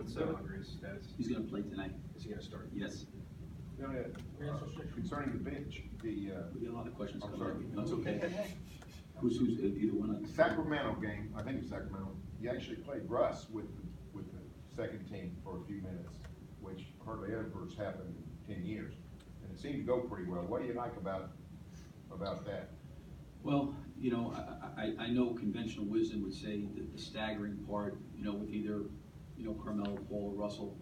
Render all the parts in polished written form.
What's Andre's status? He's going to play tonight. Is he going to start? Yes. Concerning the bench, We get a lot of questions I'm coming sorry. in. No, it's okay. Who's either one of them? Sacramento game, I think it's Sacramento, you actually played Russ with the second team for a few minutes, which hardly ever has happened in 10 years. And it seemed to go pretty well. What do you like about that? Well, you know, I know conventional wisdom would say that the staggering part, you know, with either, you know, Carmelo, Paul, or Russell.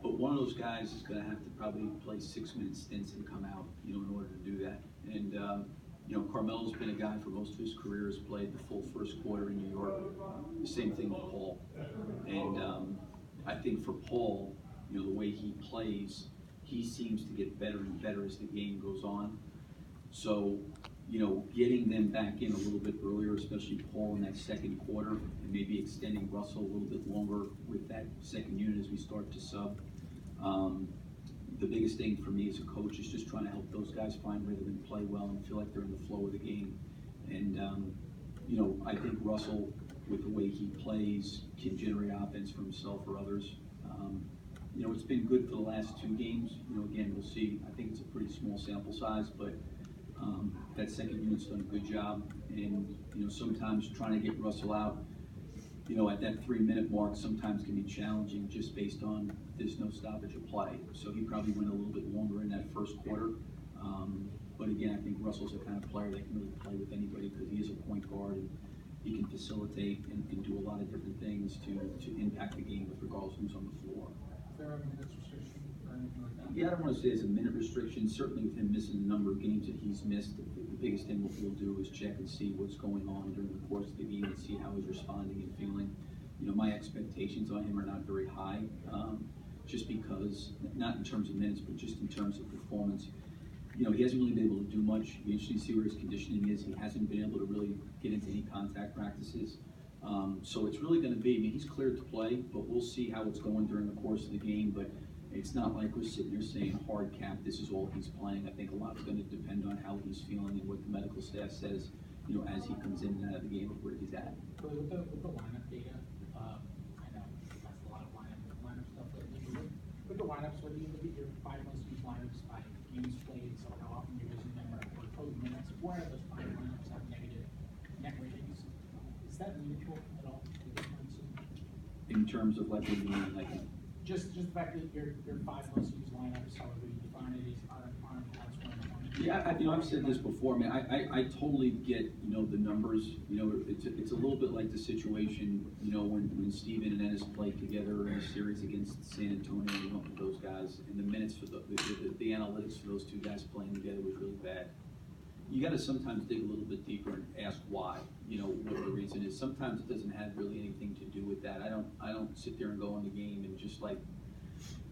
But one of those guys is going to have to probably play 6-minute stints and come out, you know, in order to do that. And, you know, Carmelo's been a guy for most of his career, has played the full first quarter in New York. The same thing with Paul. And I think for Paul, you know, the way he plays, he seems to get better and better as the game goes on. So, you know, getting them back in a little bit earlier, especially Paul in that second quarter, and maybe extending Russell a little bit longer with that second unit as we start to sub. The biggest thing for me as a coach is just trying to help those guys find rhythm and play well and feel like they're in the flow of the game. And, you know, I think Russell, with the way he plays, can generate offense for himself or others. You know, it's been good for the last 2 games. You know, again, we'll see. I think it's a pretty small sample size, but that second unit's done a good job. And, you know, sometimes trying to get Russell out, you know, at that 3-minute mark sometimes can be challenging just based on there's no stoppage of play. So he probably went a little bit longer in that first quarter. But again, I think Russell's the kind of player that can really play with anybody because he is a point guard and he can facilitate and do a lot of different things to impact the game with regardless of who's on the floor. Is there a minutes restriction or anything like that? Yeah, I don't want to say it's a minute restriction. Certainly with him missing the number of games that he's missed, the biggest thing we'll do is check and see what's going on during the course of the game and see how he's responding and feeling. You know, my expectations on him are not very high, just because, not in terms of minutes, but just in terms of performance. You know, he hasn't really been able to do much. You usually see where his conditioning is. He hasn't been able to really get into any contact practices. So it's really going to be, I mean, he's cleared to play, but we'll see how it's going during the course of the game. But it's not like we're sitting here saying hard cap, this is all he's playing. I think a lot's going to depend on how he's feeling and what the medical staff says, you know, as he comes in and out of the game of where he's at. So with the lineup data, I know that's a lot of lineup stuff, but with the lineups, whether you look at your 5 most used lineups by games played, so how often you're using them, or total minutes, 4 out of those 5 lineups have negative net ratings. Is that meaningful at all? In terms of like, what do you mean, like? Just the fact that your 5 most used lineups, however you define it, is on Yeah, you know, I've said this before, man. I totally get, you know, the numbers. You know, it's a little bit like the situation, you know, when Steven and Ennis played together in a series against San Antonio. You know, for those guys, and the minutes for the analytics for those 2 guys playing together was really bad. You got to sometimes dig a little bit deeper and ask why. You know, what the reason is. Sometimes it doesn't have really anything to do with that. I don't sit there and go in the game and just like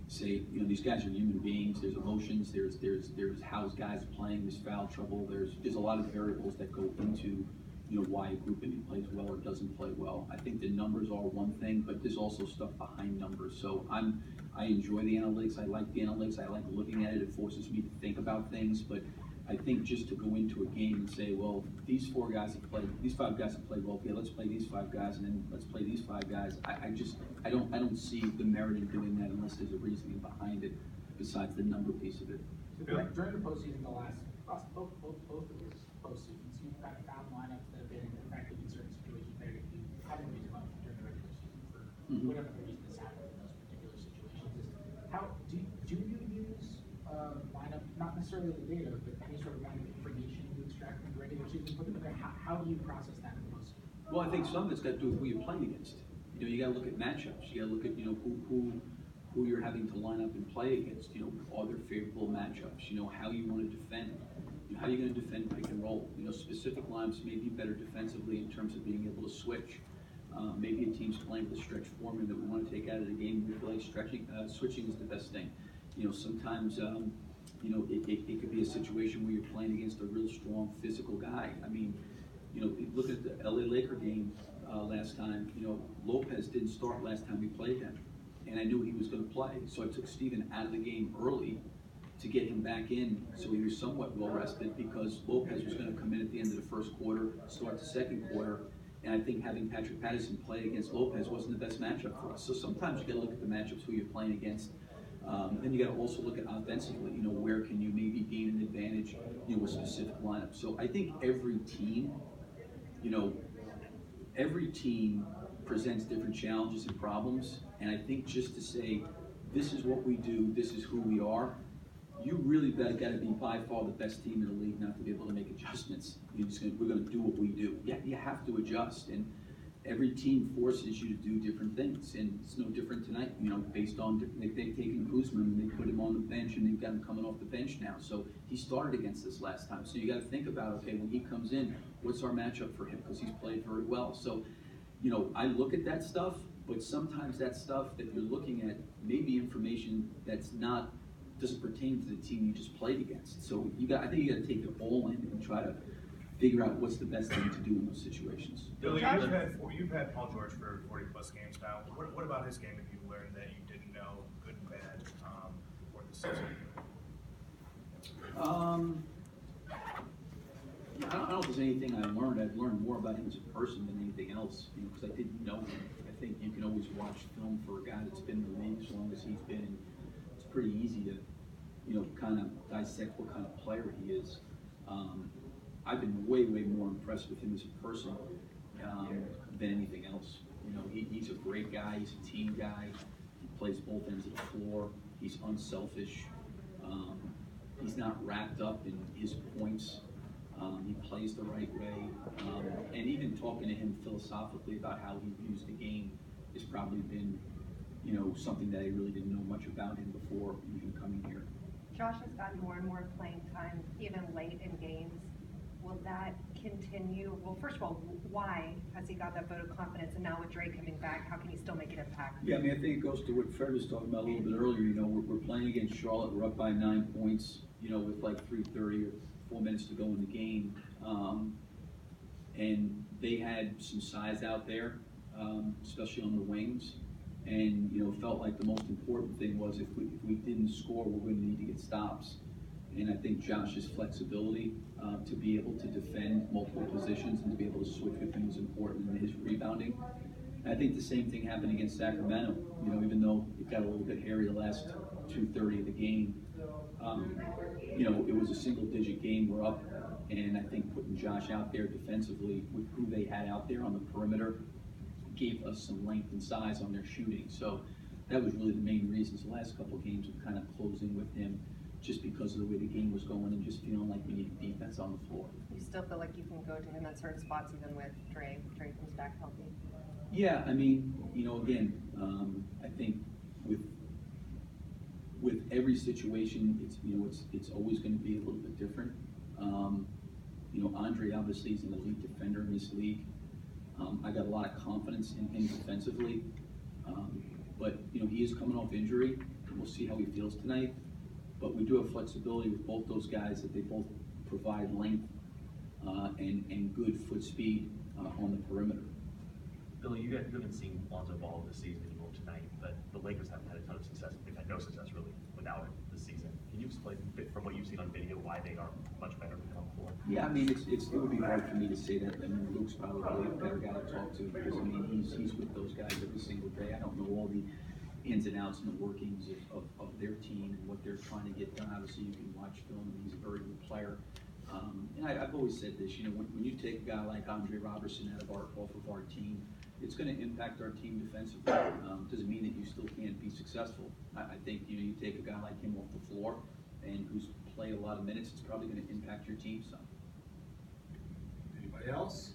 say, you know, these guys are human beings. There's emotions. There's how guys are playing. There's foul trouble. There's a lot of variables that go into, you know, why a group maybe plays well or doesn't play well. I think the numbers are one thing, but there's also stuff behind numbers. So I enjoy the analytics. I like the analytics. I like looking at it. It forces me to think about things, but I think just to go into a game and say, well, these 5 guys have played well. Okay, let's play these 5 guys, and then let's play these 5 guys. I don't see the merit in doing that unless there's a reasoning behind it, besides the number piece of it. So during the postseason, both of these postseasons, you've kind of found lineups that have been effective in certain situations that you haven't used much during the regular season for whatever the reason has happened in those particular situations. How do you use lineup, not necessarily the data, but any sort of lineup information you extract from the regular season? How do you process that in the postseason? Well, I think some of it's got to do with who you're playing against. You know, you got to look at matchups. You got to look at, you know, who you're having to line up and play against. You know, are there favorable matchups? You know, how you want to defend. You know, how are you going to defend pick and roll? You know, specific lineups may be better defensively in terms of being able to switch. Maybe a team's playing with a stretch foreman that we want to take out of the game. We feel like switching is the best thing. You know, sometimes, you know, it could be a situation where you're playing against a real strong physical guy. I mean, you know, look at the LA Laker game last time. You know, Lopez didn't start last time we played him, and I knew he was going to play. So I took Steven out of the game early to get him back in so he was somewhat well rested, because Lopez was going to come in at the end of the first quarter, start the second quarter, And I think having Patrick Patterson play against Lopez wasn't the best matchup for us. So sometimes you got to look at the matchups, who you're playing against. Then you got to also look at offensively, where can you maybe gain an advantage, with specific lineups. So I think every team presents different challenges and problems. And I think just to say, this is what we do, this is who we are, you really got to be by far the best team in the league not to be able to make adjustments. We're going to do what we do. Yeah, you have to adjust. And every team forces you to do different things, and it's no different tonight. Based on they've taken Kuzma and they put him on the bench, and they've got him coming off the bench now. So he started against us last time. So you got to think about, okay, when he comes in, what's our matchup for him, because he's played very well. So I look at that stuff, but sometimes that stuff that you're looking at may be information that's doesn't pertain to the team you just played against. So I think you got to take it all in and try to figure out what's the best thing to do in those situations. Billy, you've had Paul George for 40-plus games now. What about his game have you learned that you didn't know, good and bad, for the season? I don't know if there's anything I learned. I've learned more about him as a person than anything else, because I didn't know him. I think you can always watch film for a guy that's been in the league as long as he's been. It's pretty easy to, kind of dissect what kind of player he is. I've been way more impressed with him as a person than anything else. He's a great guy. He's a team guy. He plays both ends of the floor. He's unselfish. He's not wrapped up in his points. He plays the right way. And even talking to him philosophically about how he views the game has probably been, something that I really didn't know much about him before even coming here. Josh has gotten more and more playing time, even late in games. Will that continue? Well, first of all, why has he got that vote of confidence? And now with Dre coming back, how can he still make an impact? Yeah, I think it goes to what Fred was talking about a little bit earlier. We're playing against Charlotte. We're up by 9 points, with like 3:30 or 4 minutes to go in the game. And they had some size out there, especially on the wings. And, felt like the most important thing was if we didn't score, we're going to need to get stops. And I think Josh's flexibility to be able to defend multiple positions and to be able to switch with him is important in his rebounding. And I think the same thing happened against Sacramento. Even though it got a little bit hairy the last 2:30 of the game, it was a single-digit game. We're up, and I think putting Josh out there defensively with who they had out there on the perimeter gave us some length and size on their shooting. So that was really the main reasons. The last couple of games were kind of closing with him, just because of the way the game was going and just feeling like we needed defense on the floor. You still feel like you can go to him at certain spots even with Dre comes back healthy? Yeah, again, I think with every situation, it's always going to be a little bit different. Andre obviously is an elite defender in this league. I got a lot of confidence in him defensively, but he is coming off injury, and we'll see how he feels tonight. But we do have flexibility with both those guys, that they both provide length and good foot speed on the perimeter. Billy, you haven't seen Lonzo Ball this season anymore tonight, but the Lakers haven't had a ton of success. They've had no success really without him this season. Can you explain a bit from what you've seen on video why they are much better than on the floor? Yeah, it would be hard for me to say that. Luke's probably a better guy to talk to, because he's with those guys every single day. I don't know all the ins and outs and the workings of their team and what they're trying to get done. Obviously, you can watch film, and he's a very good player. And I've always said this, when you take a guy like Andre Robertson off of our team, it's going to impact our team defensively. Doesn't mean that you still can't be successful. I think you take a guy like him off the floor and who's played a lot of minutes, it's probably going to impact your team some. Anybody else?